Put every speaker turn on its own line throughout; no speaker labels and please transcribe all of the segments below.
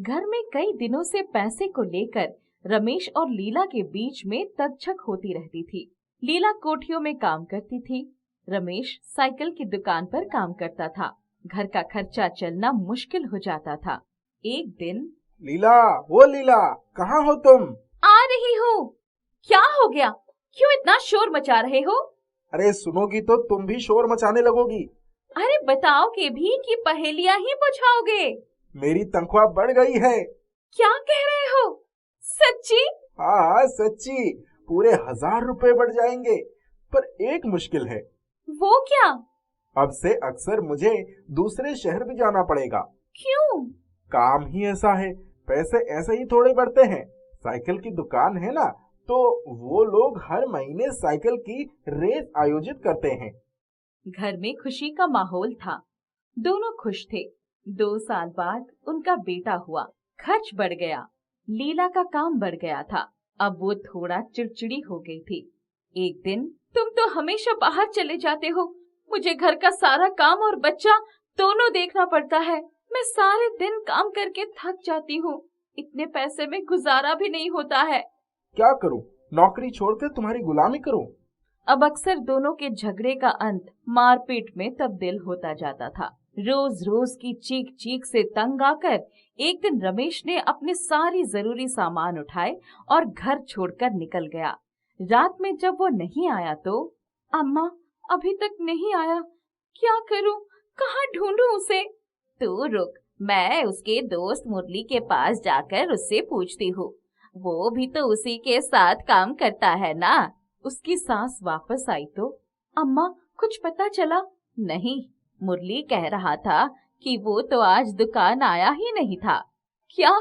घर में कई दिनों से पैसे को लेकर रमेश और लीला के बीच में तकझक होती रहती थी। लीला कोठियों में काम करती थी, रमेश साइकिल की दुकान पर काम करता था। घर का खर्चा चलना मुश्किल हो जाता था। एक दिन
लीला, वो लीला, कहाँ हो तुम?
आ रही हूँ। क्या हो गया? क्यों इतना शोर मचा रहे हो?
अरे सुनोगी तो तुम भी शोर मचाने लगोगी।
अरे बताओगे भी कि पहेलियां ही बुझाओगे?
मेरी तनख्वाह बढ़ गई है।
क्या कह रहे हो? सच्ची?
हाँ सच्ची, पूरे 1000 रुपए बढ़ जाएंगे। पर एक मुश्किल है।
वो क्या?
अब से अक्सर मुझे दूसरे शहर भी जाना पड़ेगा।
क्यों?
काम ही ऐसा है, पैसे ऐसे ही थोड़े बढ़ते हैं। साइकिल की दुकान है ना, तो वो लोग हर महीने साइकिल की रेस आयोजित करते हैं।
घर में खुशी का माहौल था, दोनों खुश थे। 2 साल बाद उनका बेटा हुआ, खर्च बढ़ गया, लीला का काम बढ़ गया था। अब वो थोड़ा चिड़चिड़ी हो गई थी। एक दिन, तुम तो हमेशा बाहर चले जाते हो, मुझे घर का सारा काम और बच्चा दोनों देखना पड़ता है। मैं सारे दिन काम करके थक जाती हूँ, इतने पैसे में गुजारा भी नहीं होता है।
क्या करूं? नौकरी छोड़कर तुम्हारी गुलामी करूं?
अब अक्सर दोनों के झगड़े का अंत मारपीट में तब्दील होता जाता था। रोज रोज की चीख चीख से तंग आकर एक दिन रमेश ने अपने सारी जरूरी सामान उठाए और घर छोड़कर निकल गया। रात में जब वो नहीं आया तो, अम्मा अभी तक नहीं आया, क्या करूं, कहाँ ढूंढूं उसे? तू रुक, मैं उसके दोस्त मुरली के पास जाकर उससे पूछती हूँ, वो भी तो उसी के साथ काम करता है ना। उसकी सास वापस आई तो, अम्मा कुछ पता चला? नहीं, मुरली कह रहा था कि वो तो आज दुकान आया ही नहीं था। क्या?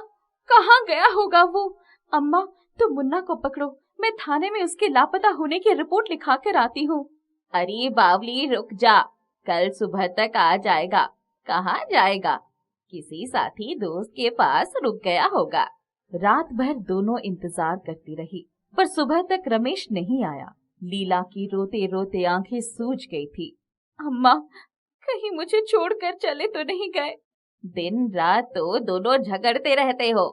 कहाँ गया होगा वो? अम्मा तुम मुन्ना को पकड़ो, मैं थाने में उसके लापता होने की रिपोर्ट लिखा कर आती हूँ। अरे बावली रुक जा, कल सुबह तक आ जाएगा। कहाँ जाएगा? किसी साथी दोस्त के पास रुक गया होगा। रात भर दोनों इंतजार करती रही, पर सुबह तक रमेश नहीं आया। लीला की रोते रोते आंखें सूज गई थी। अम्मा कहीं मुझे छोड़कर चले तो नहीं गए? दिन रात तो दोनों झगड़ते रहते हो।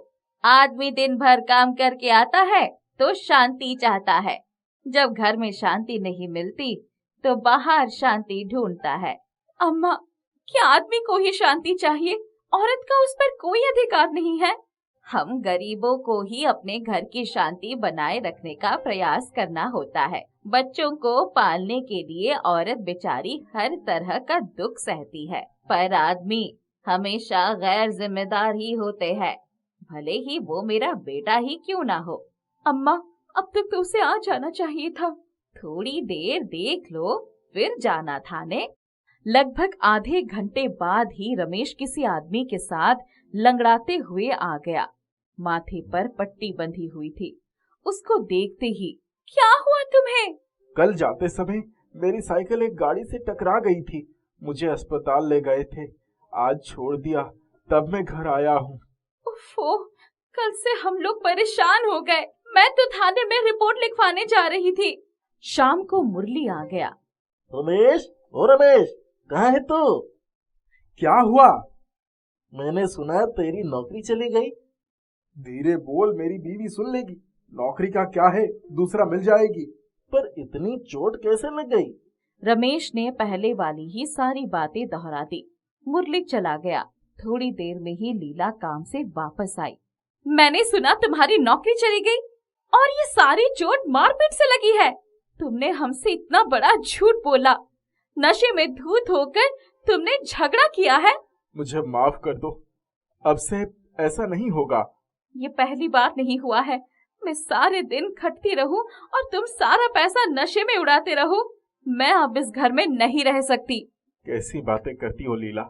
आदमी दिन भर काम करके आता है तो शांति चाहता है, जब घर में शांति नहीं मिलती तो बाहर शांति ढूंढता है। अम्मा क्या आदमी को ही शांति चाहिए? औरत का उस पर कोई अधिकार नहीं है। हम गरीबों को ही अपने घर की शांति बनाए रखने का प्रयास करना होता है। बच्चों को पालने के लिए औरत बेचारी हर तरह का दुख सहती है, पर आदमी हमेशा गैर जिम्मेदार ही होते हैं, भले ही वो मेरा बेटा ही क्यों ना हो। अम्मा अब तक तो उसे आ जाना चाहिए था। थोड़ी देर देख लो, फिर जाना था ने। लगभग आधे घंटे बाद ही रमेश किसी आदमी के साथ लंगड़ाते हुए आ गया। माथे पर पट्टी बंधी हुई थी। उसको देखते ही, क्या हुआ तुम्हें?
कल जाते समय मेरी साइकिल एक गाड़ी से टकरा गई थी, मुझे अस्पताल ले गए थे, आज छोड़ दिया, तब मैं घर आया हूँ।
उफ़ो, कल से हम लोग परेशान हो गए। मैं तो थाने में रिपोर्ट लिखवाने जा रही थी। शाम को मुरली आ गया।
रमेश, ओ रमेश, कहाँ है तू? क्या हुआ? मैंने सुना तेरी नौकरी चली गई। धीरे बोल, मेरी बीवी सुन लेगी। नौकरी का क्या है, दूसरा मिल जाएगी। पर इतनी चोट कैसे लग गई?
रमेश ने पहले वाली ही सारी बातें दोहरा दी। मुरली चला गया। थोड़ी देर में ही लीला काम से वापस आई। मैंने सुना तुम्हारी नौकरी चली गई और ये सारी चोट मारपीट से लगी है। तुमने हमसे इतना बड़ा झूठ बोला। नशे में धूत होकर तुमने झगड़ा किया है।
मुझे माफ कर दो, अब से ऐसा नहीं होगा।
ये पहली बार नहीं हुआ है। मैं सारे दिन खटती रहूं और तुम सारा पैसा नशे में उड़ाते रहो। मैं अब इस घर में नहीं रह सकती।
कैसी बातें करती हो लीला,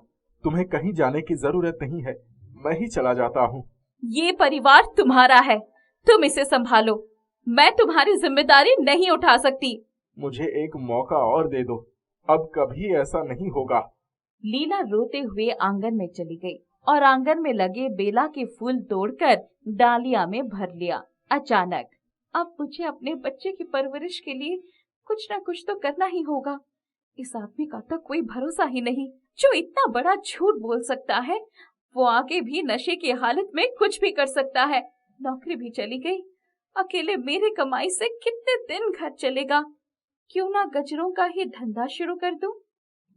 तुम्हें कहीं जाने की जरूरत नहीं है, मैं ही चला जाता हूँ।
ये परिवार तुम्हारा है, तुम इसे संभालो। मैं तुम्हारी जिम्मेदारी नहीं उठा सकती।
मुझे एक मौका और दे दो, अब कभी ऐसा नहीं होगा।
लीला रोते हुए आंगन में चली गई और आंगन में लगे बेला के फूल तोड़कर डालिया में भर लिया। अचानक, अब मुझे अपने बच्चे की परवरिश के लिए कुछ न कुछ तो करना ही होगा। इस आदमी का तो कोई भरोसा ही नहीं, जो इतना बड़ा झूठ बोल सकता है वो आगे भी नशे की हालत में कुछ भी कर सकता है। नौकरी भी चली गई, अकेले मेरे कमाई से कितने दिन घर चलेगा। क्यों ना गजरों का ही धंधा शुरू कर दूं।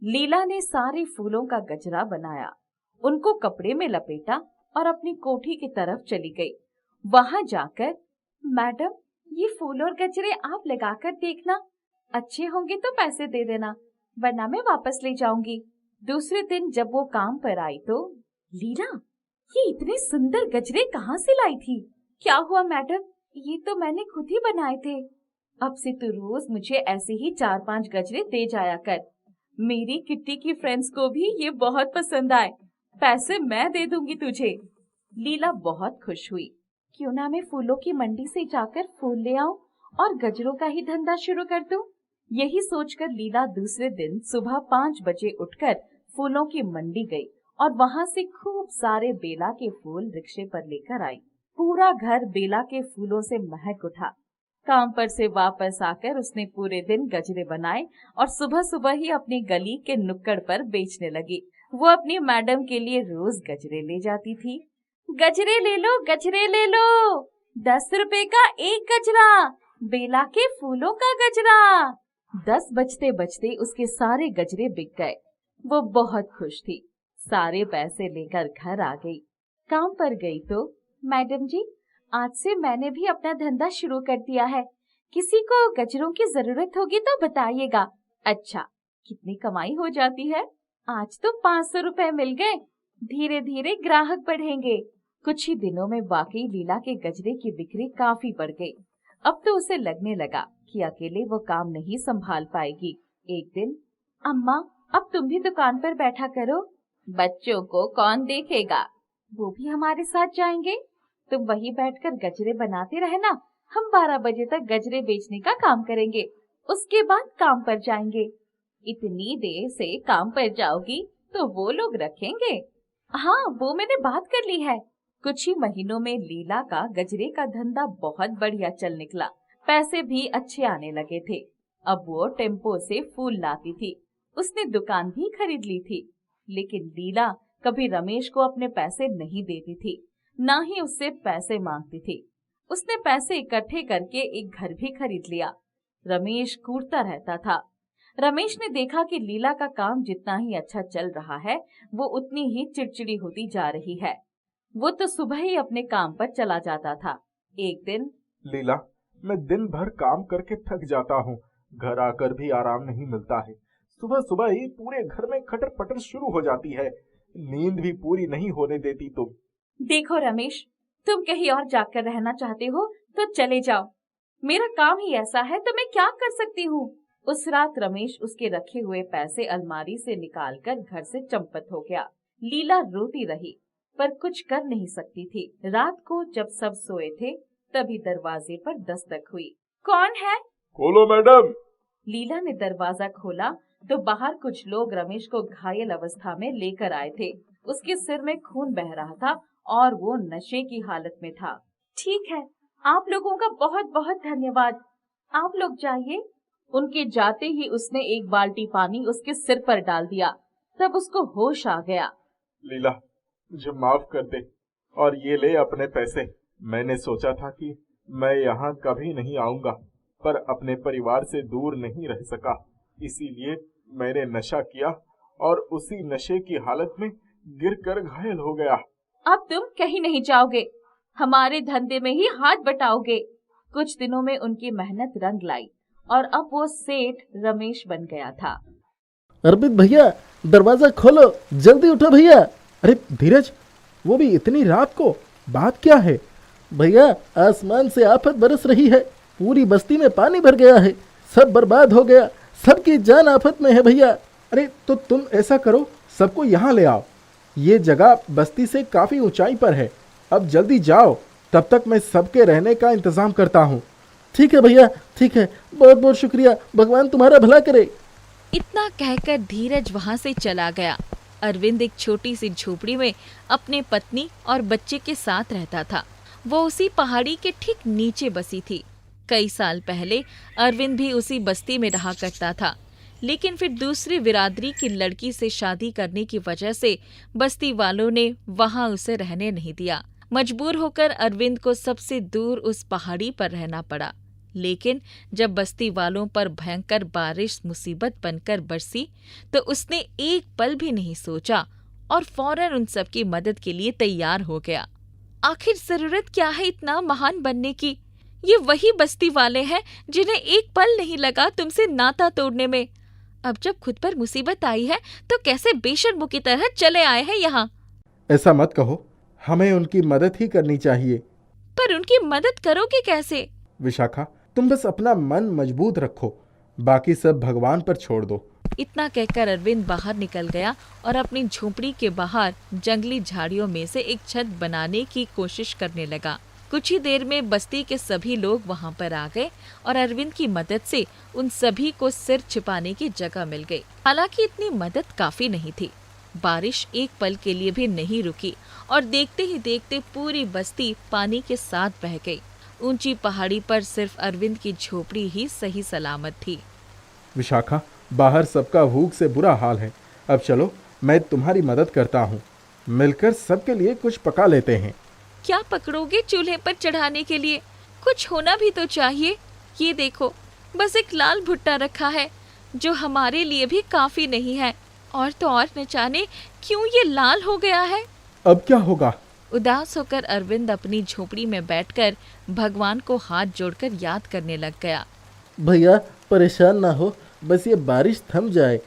लीला ने सारे फूलों का गजरा बनाया, उनको कपड़े में लपेटा और अपनी कोठी की तरफ चली गई। वहां जाकर, मैडम ये फूल और गजरे आप लगाकर देखना, अच्छे होंगे तो पैसे दे देना, वरना मैं वापस ले जाऊंगी। दूसरे दिन जब वो काम पर आई तो, लीला ये इतने सुंदर गजरे कहाँ से लाई थी? क्या हुआ मैडम? ये तो मैंने खुद ही बनाए थे। अब से तू रोज मुझे ऐसे ही 4-5 गजरे दे जाया कर। मेरी किट्टी की फ्रेंड्स को भी ये बहुत पसंद आए। पैसे मैं दे दूंगी तुझे। लीला बहुत खुश हुई। क्यों ना मैं फूलों की मंडी से जाकर फूल ले आऊं और गजरों का ही धंधा शुरू कर दूं। यही सोचकर लीला दूसरे दिन सुबह 5 बजे उठकर फूलों की मंडी गई और वहां से खूब सारे बेला के फूल रिक्शे पर लेकर आई। पूरा घर बेला के फूलों से महक उठा। काम पर से वापस आकर उसने पूरे दिन गजरे बनाए और सुबह सुबह ही अपनी गली के नुक्कड़ पर बेचने लगी। वो अपनी मैडम के लिए रोज गजरे ले जाती थी। गजरे ले लो, गजरे ले लो, 10 रुपए का एक गजरा, बेला के फूलों का गजरा। 10 बजते बजते उसके सारे गजरे बिक गए। वो बहुत खुश थी। सारे पैसे लेकर घर आ गई। काम पर गई तो, मैडम जी आज से मैंने भी अपना धंधा शुरू कर दिया है, किसी को गजरों की जरूरत होगी तो बताइएगा। अच्छा, कितनी कमाई हो जाती है? आज तो 500 रुपए मिल गए। धीरे धीरे ग्राहक बढ़ेंगे। कुछ ही दिनों में वाकई लीला के गजरे की बिक्री काफी बढ़ गई। अब तो उसे लगने लगा कि अकेले वो काम नहीं संभाल पाएगी। एक दिन, अम्मा अब तुम भी दुकान पर बैठा करो, बच्चों को कौन देखेगा, वो भी हमारे साथ जाएंगे। तुम वहीं बैठकर गजरे बनाते रहना, हम 12 बजे तक गजरे बेचने का काम करेंगे, उसके बाद काम पर जाएंगे। इतनी देर से काम पर जाओगी तो वो लोग रखेंगे? हाँ, वो मैंने बात कर ली है। कुछ ही महीनों में लीला का गजरे का धंधा बहुत बढ़िया चल निकला। पैसे भी अच्छे आने लगे थे। अब वो टेम्पो से फूल लाती थी। उसने दुकान भी खरीद ली थी। लेकिन लीला कभी रमेश को अपने पैसे नहीं देती थी, ना ही उससे पैसे मांगती थी। उसने पैसे इकट्ठे करके एक घर भी खरीद लिया। रमेश कूटता रहता था। रमेश ने देखा कि लीला का काम जितना ही अच्छा चल रहा है, वो उतनी ही चिड़चिड़ी होती जा रही है। वो तो सुबह ही अपने काम पर चला जाता था। एक दिन,
लीला मैं दिन भर काम करके थक जाता हूँ, घर आकर भी आराम नहीं मिलता है। सुबह सुबह ही पूरे घर में खटर पटर शुरू हो जाती है, नींद भी पूरी नहीं होने देती तुम।
देखो रमेश, तुम कहीं और जाकर रहना चाहते हो तो चले जाओ, मेरा काम ही ऐसा है तो मैं क्या कर सकती हूँ। उस रात रमेश उसके रखे हुए पैसे अलमारी से निकालकर घर से चंपत हो गया। लीला रोती रही पर कुछ कर नहीं सकती थी। रात को जब सब सोए थे तभी दरवाजे पर दस्तक हुई। कौन है?
खोलो मैडम।
लीला ने दरवाजा खोला तो बाहर कुछ लोग रमेश को घायल अवस्था में लेकर आए थे। उसके सिर में खून बह रहा था और वो नशे की हालत में था। ठीक है, आप लोगों का बहुत बहुत धन्यवाद, आप लोग जाइए। उनके जाते ही उसने एक बाल्टी पानी उसके सिर पर डाल दिया। तब उसको होश आ गया।
लीला मुझे माफ कर दे और ये ले अपने पैसे। मैंने सोचा था कि मैं यहाँ कभी नहीं आऊंगा, पर अपने परिवार से दूर नहीं रह सका, इसीलिए मैंने नशा किया और उसी नशे की हालत में गिरकर घायल हो गया।
अब तुम कहीं नहीं जाओगे, हमारे धंधे में ही हाथ बटाओगे। कुछ दिनों में उनकी मेहनत रंग लाई और अब वो सेठ रमेश बन गया था।
अर्पित भैया दरवाजा खोलो, जल्दी उठो भैया। अरे धीरज, वो भी इतनी रात को, बात क्या है? भैया आसमान से आफत बरस रही है, पूरी बस्ती में पानी भर गया है, सब बर्बाद हो गया, सबकी जान आफत में है भैया। अरे तो तुम ऐसा करो, सबको यहाँ ले आओ, ये जगह बस्ती से काफी ऊंचाई पर है। अब जल्दी जाओ, तब तक मैं सबके रहने का इंतजाम करता हूँ। ठीक है भैया, ठीक है, बहुत बहुत शुक्रिया, भगवान तुम्हारा भला करे।
इतना कहकर धीरज वहां से चला गया। अरविंद एक छोटी सी झोपड़ी में अपने पत्नी और बच्चे के साथ रहता था। वो उसी पहाड़ी के ठीक नीचे बसी थी। कई साल पहले अरविंद भी उसी बस्ती में रहा करता था, लेकिन फिर दूसरी बिरादरी की लड़की से शादी करने की वजह से बस्ती वालों ने वहां उसे रहने नहीं दिया। मजबूर होकर अरविंद को सबसे दूर उस पहाड़ी पर रहना पड़ा। लेकिन जब बस्ती वालों पर भयंकर बारिश मुसीबत बनकर बरसी तो उसने एक पल भी नहीं सोचा और फौरन उन सब की मदद के लिए तैयार हो गया। आखिर जरूरत क्या है इतना महान बनने की? ये वही बस्ती वाले हैं जिन्हें एक पल नहीं लगा तुमसे नाता तोड़ने में। अब जब खुद पर मुसीबत आई है तो कैसे बेशर्मों की तरह चले आए हैं यहाँ।
ऐसा मत कहो, हमें उनकी मदद ही करनी चाहिए।
पर उनकी मदद करोगे कैसे?
विशाखा, तुम बस अपना मन मजबूत रखो, बाकी सब भगवान पर छोड़ दो।
इतना कहकर अरविंद बाहर निकल गया और अपनी झोपड़ी के बाहर जंगली झाड़ियों में से एक छत बनाने की कोशिश करने लगा। कुछ ही देर में बस्ती के सभी लोग वहां पर आ गए और अरविंद की मदद से उन सभी को सिर छिपाने की जगह मिल गई। हालांकि इतनी मदद काफी नहीं थी। बारिश एक पल के लिए भी नहीं रुकी और देखते ही देखते पूरी बस्ती पानी के साथ बह गई। ऊंची पहाड़ी पर सिर्फ अरविंद की झोपड़ी ही सही सलामत थी।
विशाखा, बाहर सबका भूख से बुरा हाल है। अब चलो, मैं तुम्हारी मदद करता हूँ। मिलकर सबके लिए कुछ पका लेते हैं।
क्या पकड़ोगे चूल्हे पर चढ़ाने के लिए? कुछ होना भी तो चाहिए। ये देखो, बस एक लाल भुट्टा रखा है जो हमारे लिए भी काफी नहीं है। और तो और न जाने क्यों ये लाल हो गया है।
अब क्या होगा?
उदास होकर अरविंद अपनी झोपड़ी में बैठकर भगवान को हाथ जोड़कर याद करने लग गया।
भैया, परेशान ना हो, बस ये बारिश थम जाए,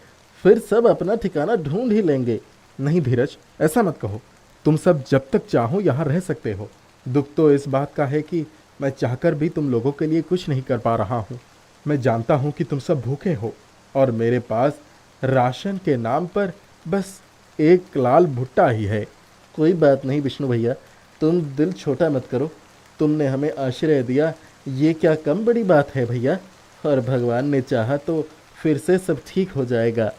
फिर सब अपना ठिकाना ढूंढ ही लेंगे। नहीं धीरज, ऐसा मत कहो। तुम सब जब तक चाहो यहाँ रह सकते हो। दुख तो इस बात का है कि मैं चाहकर भी तुम लोगों के लिए कुछ नहीं कर पा रहा हूँ। मैं जानता हूँ कि तुम सब भूखे हो और मेरे पास राशन के नाम पर बस एक लाल भुट्टा ही है। कोई बात नहीं विष्णु भैया, तुम दिल छोटा मत करो। तुमने हमें आश्रय दिया, ये क्या कम बड़ी बात है भैया। और भगवान ने चाहा तो फिर से सब ठीक हो जाएगा।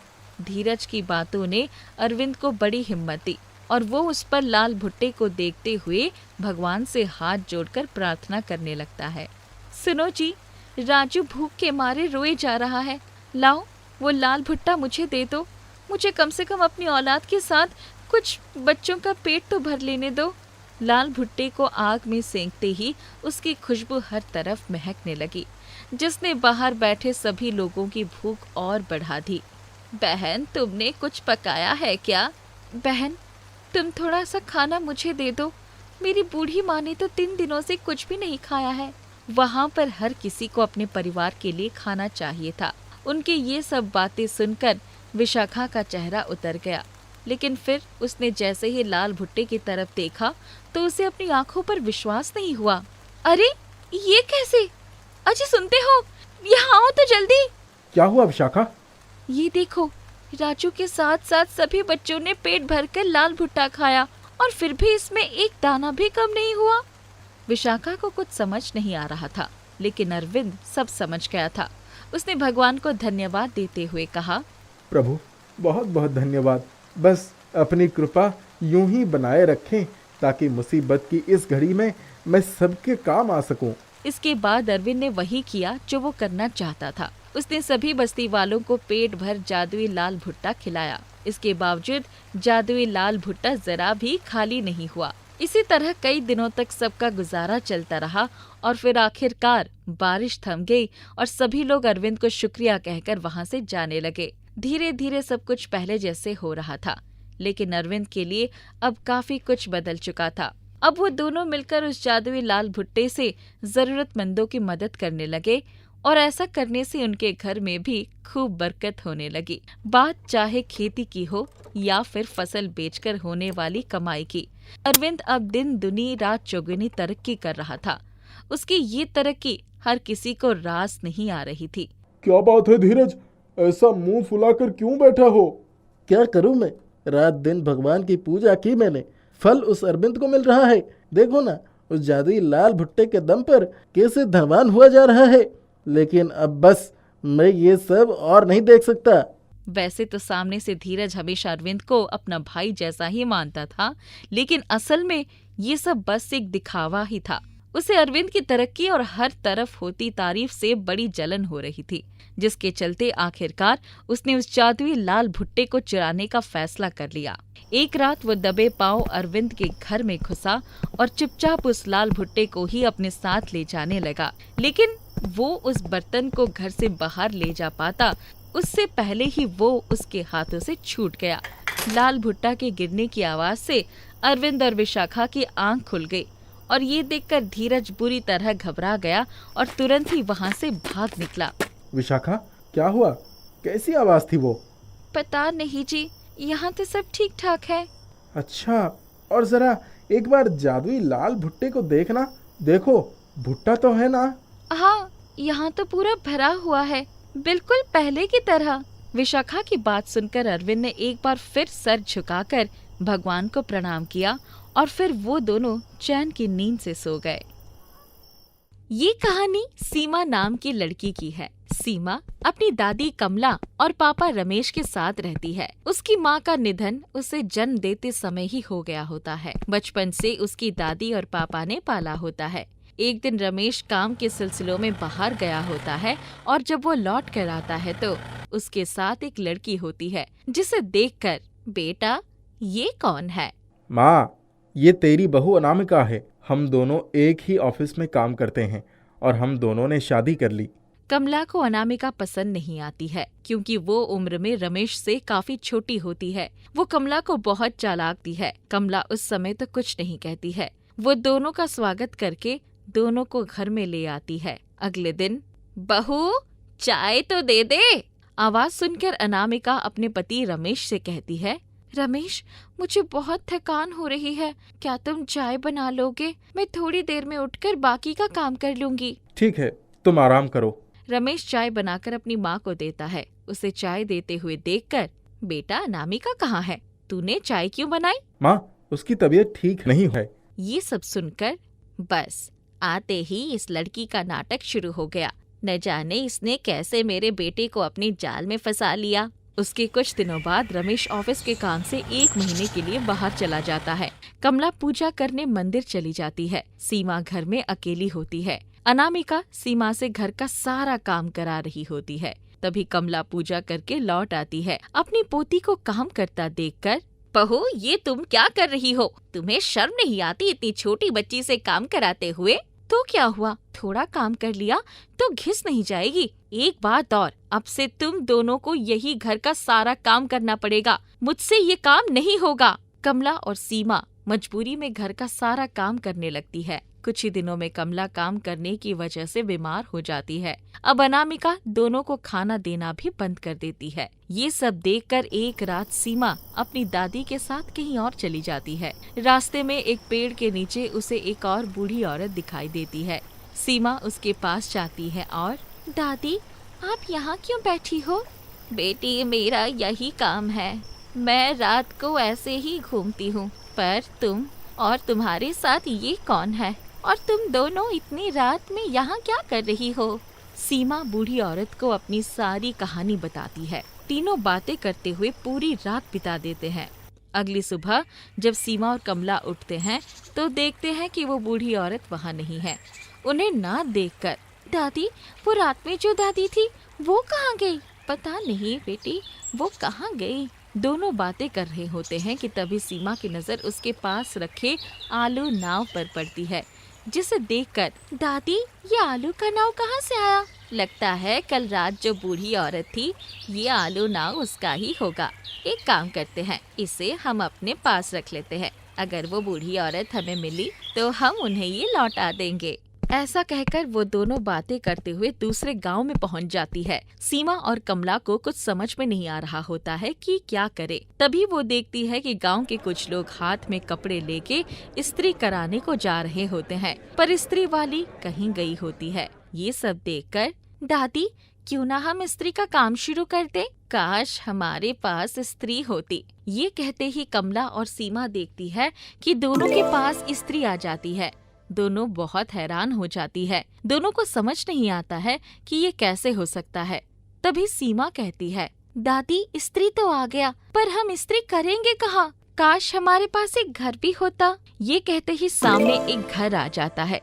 धीरज की बातों ने अरविंद को बड़ी हिम्मत दी और वो उस पर लाल भुट्टे को देखते हुए भगवान से हाथ जोड़कर प्रार्थना करने लगता है। सुनो जी, राजू भूख के मारे रोए जा रहा है। लाओ, वो लाल भुट्टा मुझे दे दो। मुझे कम से कम अपनी औलाद के साथ कुछ बच्चों का पेट तो भर लेने दो। लाल भुट्टे को आग में सेंकते ही उसकी खुशबू हर तरफ महकने लगी, जिसने बाहर बैठे सभी लोगों की भूख और बढ़ा दी। बहन, तुमने कुछ पकाया है क्या? बहन, तुम थोड़ा सा खाना मुझे दे दो। मेरी बूढ़ी माँ ने तो 3 दिनों से कुछ भी नहीं खाया है। वहाँ पर हर किसी को अपने परिवार के लिए खाना चाहिए था। उनके ये सब बातें सुनकर विशाखा का चेहरा उतर गया, लेकिन फिर उसने जैसे ही लाल भुट्टे की तरफ देखा तो उसे अपनी आंखों पर विश्वास नहीं हुआ। अरे, ये कैसे? अजी, सुनते हो? यहाँ आओ तो जल्दी।
क्या हुआ विशाखा?
ये देखो, राजू के साथ साथ सभी बच्चों ने पेट भरकर लाल भुट्टा खाया और फिर भी इसमें एक दाना भी कम नहीं हुआ। विशाखा को कुछ समझ नहीं आ रहा था, लेकिन अरविंद सब समझ गया था। उसने भगवान को धन्यवाद देते हुए कहा,
प्रभु, बहुत बहुत धन्यवाद। बस अपनी कृपा यूं ही बनाए रखें ताकि मुसीबत की इस घड़ी में मैं सबके काम आ सकूं।
इसके बाद अरविंद ने वही किया जो वो करना चाहता था। उसने सभी बस्ती वालों को पेट भर जादुई लाल भुट्टा खिलाया। इसके बावजूद जादुई लाल भुट्टा जरा भी खाली नहीं हुआ। इसी तरह कई दिनों तक सबका गुजारा चलता रहा और फिर आखिरकार बारिश थम गई और सभी लोग अरविंद को शुक्रिया कहकर वहां से जाने लगे। धीरे धीरे सब कुछ पहले जैसे हो रहा था, लेकिन अरविंद के लिए अब काफी कुछ बदल चुका था। अब वो दोनों मिलकर उस जादुई लाल भुट्टे से जरूरतमंदों की मदद करने लगे और ऐसा करने से उनके घर में भी खूब बरकत होने लगी। बात चाहे खेती की हो या फिर फसल बेचकर होने वाली कमाई की, अरविंद अब दिन दुनी रात चौगुनी तरक्की कर रहा था। उसकी ये तरक्की हर किसी को रास नहीं आ रही थी।
क्या बात है धीरज, ऐसा मुंह फुलाकर क्यों बैठा हो? क्या करूं मैं, रात दिन भगवान की पूजा की मैंने, फल उस अरविंद को मिल रहा है। देखो ना, उस जादुई लाल भुट्टे के दम पर कैसे धनवान हुआ जा रहा है। लेकिन अब बस मैं ये सब और नहीं देख सकता।
वैसे तो सामने से धीरज हमेशा अरविंद को अपना भाई जैसा ही मानता था, लेकिन असल में ये सब बस एक दिखावा ही था। उसे अरविंद की तरक्की और हर तरफ होती तारीफ से बड़ी जलन हो रही थी, जिसके चलते आखिरकार उसने उस जादुई लाल भुट्टे को चुराने का फैसला कर लिया। एक रात वो दबे पांव अरविंद के घर में घुसा और चुपचाप उस लाल भुट्टे को ही अपने साथ ले जाने लगा। लेकिन वो उस बर्तन को घर से बाहर ले जा पाता उससे पहले ही वो उसके हाथों से छूट गया। लाल भुट्टा के गिरने की आवाज से अरविंद और विशाखा की आंख खुल गई और ये देखकर धीरज बुरी तरह घबरा गया और तुरंत ही वहाँ से भाग निकला।
विशाखा, क्या हुआ? कैसी आवाज थी वो?
पता नहीं जी, यहाँ तो सब ठीक ठाक है।
अच्छा, और जरा एक बार जादुई लाल भुट्टे को देखना। देखो, भुट्टा तो है ना?
हाँ, यहाँ तो पूरा भरा हुआ है, बिल्कुल पहले की तरह। विशाखा की बात सुनकर अरविंद ने एक बार फिर सर झुकाकर भगवान को प्रणाम किया और फिर वो दोनों चैन की नींद से सो गए। ये कहानी सीमा नाम की लड़की की है। सीमा अपनी दादी कमला और पापा रमेश के साथ रहती है। उसकी माँ का निधन उसे जन्म देते समय ही हो गया होता है। बचपन से उसकी दादी और पापा ने पाला होता है। एक दिन रमेश काम के सिलसिलों में बाहर गया होता है और जब वो लौट कर आता है तो उसके साथ एक लड़की होती है, जिसे देखकर, बेटा ये कौन है?
माँ, ये तेरी बहू अनामिका है। हम दोनों एक ही ऑफिस में काम करते हैं और हम दोनों ने शादी कर ली।
कमला को अनामिका पसंद नहीं आती है क्योंकि वो उम्र में रमेश से काफी छोटी होती है। वो कमला को बहुत चालाक दी है। कमला उस समय तो कुछ नहीं कहती है। वो दोनों का स्वागत करके दोनों को घर में ले आती है। अगले दिन, बहू चाय तो दे दे। आवाज सुनकर अनामिका अपने पति रमेश से कहती है, रमेश, मुझे बहुत थकान हो रही है, क्या तुम चाय बना लोगे? मैं थोड़ी देर में उठकर बाकी का काम कर लूंगी।
ठीक है, तुम आराम करो।
रमेश चाय बनाकर अपनी माँ को देता है। उसे चाय देते हुए देखकर, बेटा अनामिका कहाँ है? तूने चाय क्यों बनाई?
माँ, उसकी तबीयत ठीक नहीं है।
ये सब सुनकर बस आते ही इस लड़की का नाटक शुरू हो गया। न जाने इसने कैसे मेरे बेटे को अपने जाल में फंसा लिया। उसके कुछ दिनों बाद रमेश ऑफिस के काम से 1 महीने के लिए बाहर चला जाता है। कमला पूजा करने मंदिर चली जाती है। सीमा घर में अकेली होती है। अनामिका सीमा से घर का सारा काम करा रही होती है। तभी कमला पूजा करके लौट आती है। अपनी पोती को काम करता देखकर, बहू ये तुम क्या कर रही हो? तुम्हें शर्म नहीं आती इतनी छोटी बच्ची से काम कराते हुए? तो क्या हुआ, थोड़ा काम कर लिया तो घिस नहीं जाएगी। एक बात और, अब से तुम दोनों को यही घर का सारा काम करना पड़ेगा। मुझसे ये काम नहीं होगा। कमला और सीमा मजबूरी में घर का सारा काम करने लगती है। कुछ ही दिनों में कमला काम करने की वजह से बीमार हो जाती है। अब अनामिका दोनों को खाना देना भी बंद कर देती है। ये सब देखकर एक रात सीमा अपनी दादी के साथ कहीं और चली जाती है। रास्ते में एक पेड़ के नीचे उसे एक और बूढ़ी औरत दिखाई देती है। सीमा उसके पास जाती है और, दादी आप यहाँ क्यों बैठी हो? बेटी मेरा यही काम है, मैं रात को ऐसे ही घूमती हूँ। पर तुम और तुम्हारे साथ ये कौन है? और तुम दोनों इतनी रात में यहाँ क्या कर रही हो? सीमा बूढ़ी औरत को अपनी सारी कहानी बताती है। तीनों बातें करते हुए पूरी रात बिता देते हैं। अगली सुबह जब सीमा और कमला उठते हैं तो देखते हैं कि वो बूढ़ी औरत वहाँ नहीं है। उन्हें ना देखकर, दादी वो रात में जो दादी थी वो कहाँ गई? पता नहीं बेटी, वो कहाँ गई? दोनों बातें कर रहे होते हैं कि तभी सीमा की नजर उसके पास रखे आलू नाव पर पड़ती है, जिसे देखकर, दादी ये आलू का नाव कहाँ से आया? लगता है कल रात जो बूढ़ी औरत थी, ये आलू नाव उसका ही होगा। एक काम करते हैं, इसे हम अपने पास रख लेते हैं। अगर वो बूढ़ी औरत हमें मिली तो हम उन्हें ये लौटा देंगे। ऐसा कहकर वो दोनों बातें करते हुए दूसरे गांव में पहुंच जाती है। सीमा और कमला को कुछ समझ में नहीं आ रहा होता है कि क्या करे। तभी वो देखती है कि गांव के कुछ लोग हाथ में कपड़े लेके इस्त्री कराने को जा रहे होते हैं, पर इस्त्री वाली कहीं गई होती है। ये सब देखकर, दादी क्यों ना हम इस्त्री का काम शुरू कर दे? काश हमारे पास इस्त्री होती। ये कहते ही कमला और सीमा देखती है कि दोनों के पास इस्त्री आ जाती है। दोनों बहुत हैरान हो जाती है। दोनों को समझ नहीं आता है कि ये कैसे हो सकता है। तभी सीमा कहती है, दादी इस्त्री तो आ गया, पर हम इस्त्री करेंगे कहाँ? काश हमारे पास एक घर भी होता। ये कहते ही सामने एक घर आ जाता है।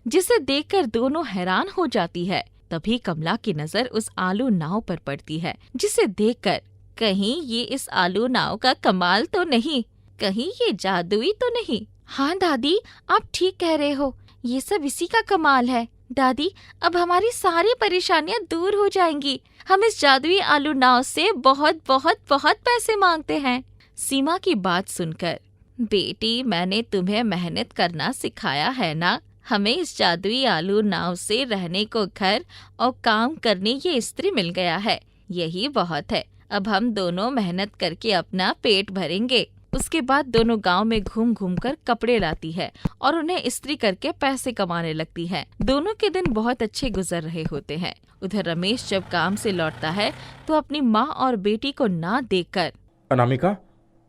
जिसे देखकर दोनों हैरान हो जाती है। तभी कमला की नजर उस आलू नाव पर पड़ती है, जिसे देखकर कहीं ये इस आलू नाव का कमाल तो नहीं, कहीं ये जादुई तो नहीं। हाँ दादी, आप ठीक कह रहे हो, ये सब इसी का कमाल है। दादी, अब हमारी सारी परेशानियां दूर हो जाएंगी। हम इस जादुई आलू नाव से बहुत बहुत बहुत पैसे मांगते हैं। सीमा की बात सुनकर, बेटी, मैंने तुम्हें मेहनत करना सिखाया है ना। हमें इस जादुई आलू नाव से रहने को घर और काम करने ये स्त्री मिल गया है, यही बहुत है। अब हम दोनों मेहनत करके अपना पेट भरेंगे। उसके बाद दोनों गांव में घूम घूम कर कपड़े लाती है और उन्हें इस्त्री करके पैसे कमाने लगती है। दोनों के दिन बहुत अच्छे गुजर रहे होते हैं। उधर रमेश जब काम से लौटता है तो अपनी माँ और बेटी को ना देखकर,
अनामिका,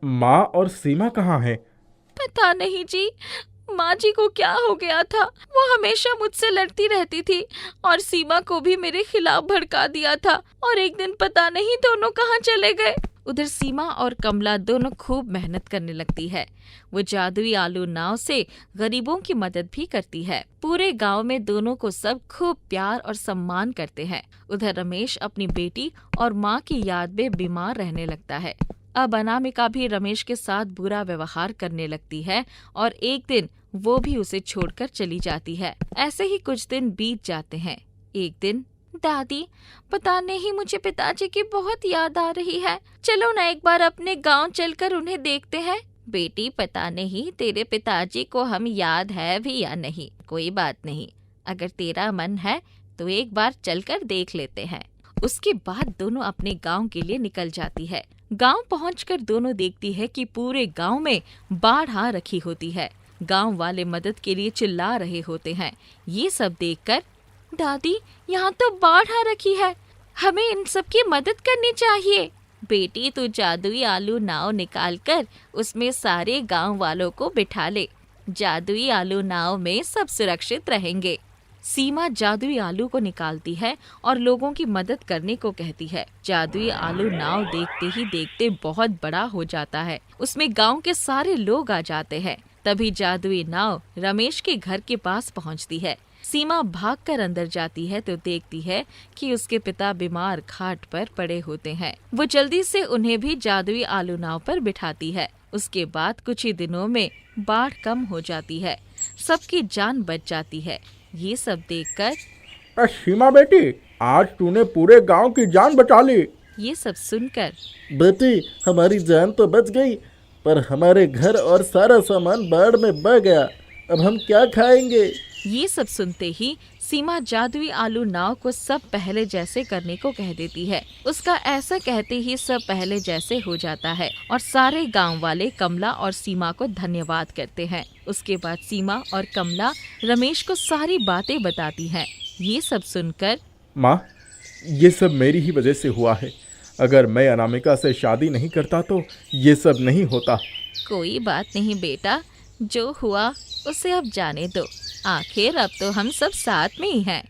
माँ और सीमा कहाँ हैं?
पता नहीं जी, माँ जी को क्या हो गया था। वो हमेशा मुझसे लड़ती रहती थी और सीमा को भी मेरे खिलाफ भड़का दिया था, और एक दिन पता नहीं दोनों कहाँ चले गए। उधर सीमा और कमला दोनों खूब मेहनत करने लगती है। वो जादुई आलू नाव से गरीबों की मदद भी करती है। पूरे गांव में दोनों को सब खूब प्यार और सम्मान करते हैं। उधर रमेश अपनी बेटी और माँ की याद में बीमार रहने लगता है। अब अनामिका भी रमेश के साथ बुरा व्यवहार करने लगती है और एक दिन वो भी उसे छोड़कर चली जाती है। ऐसे ही कुछ दिन बीत जाते हैं। एक दिन, दादी, पता नहीं मुझे पिताजी की बहुत याद आ रही है। चलो ना एक बार अपने गांव चलकर उन्हें देखते हैं। बेटी, पता नहीं तेरे पिताजी को हम याद है भी या नहीं। कोई बात नहीं, अगर तेरा मन है तो एक बार चलकर देख लेते हैं। उसके बाद दोनों अपने गांव के लिए निकल जाती है। गांव पहुंचकर दोनों देखती है कि पूरे गांव में बाढ़ आ रखी होती है। गांव वाले मदद के लिए चिल्ला रहे होते हैं। ये सब देखकर, दादी, यहाँ तो बाढ़ आ रखी है, हमें इन सब की मदद करनी चाहिए। बेटी, तू जादुई आलू नाव निकाल कर उसमें सारे गांव वालों को बिठा ले। जादुई आलू नाव में सब सुरक्षित रहेंगे। सीमा जादुई आलू को निकालती है और लोगों की मदद करने को कहती है। जादुई आलू नाव देखते ही देखते बहुत बड़ा हो जाता है। उसमें गांव के सारे लोग आ जाते हैं। तभी जादुई नाव रमेश के घर के पास पहुंचती है। सीमा भागकर अंदर जाती है तो देखती है कि उसके पिता बीमार खाट पर पड़े होते हैं। वो जल्दी से उन्हें भी जादुई आलू नाव पर बिठाती है। उसके बाद कुछ ही दिनों में बाढ़ कम हो जाती है, सबकी जान बच जाती है। ये सब देखकर,
सीमा बेटी, आज तूने पूरे गांव की जान बचा ली।
ये सब सुनकर,
बेटी, हमारी जान तो बच गई, पर हमारे घर और सारा सामान बाढ़ में बह गया। अब हम क्या खाएंगे?
ये सब सुनते ही सीमा जादुई आलू नाव को सब पहले जैसे करने को कह देती है। उसका ऐसा कहते ही सब पहले जैसे हो जाता है और सारे गांव वाले कमला और सीमा को धन्यवाद करते हैं। उसके बाद सीमा और कमला रमेश को सारी बातें बताती हैं। ये सब सुनकर,
माँ, ये सब मेरी ही वजह से हुआ है। अगर मैं अनामिका से शादी नहीं करता तो ये सब नहीं होता।
कोई बात नहीं बेटा, जो हुआ उसे अब जाने दो। आखिर अब तो हम सब साथ में ही हैं।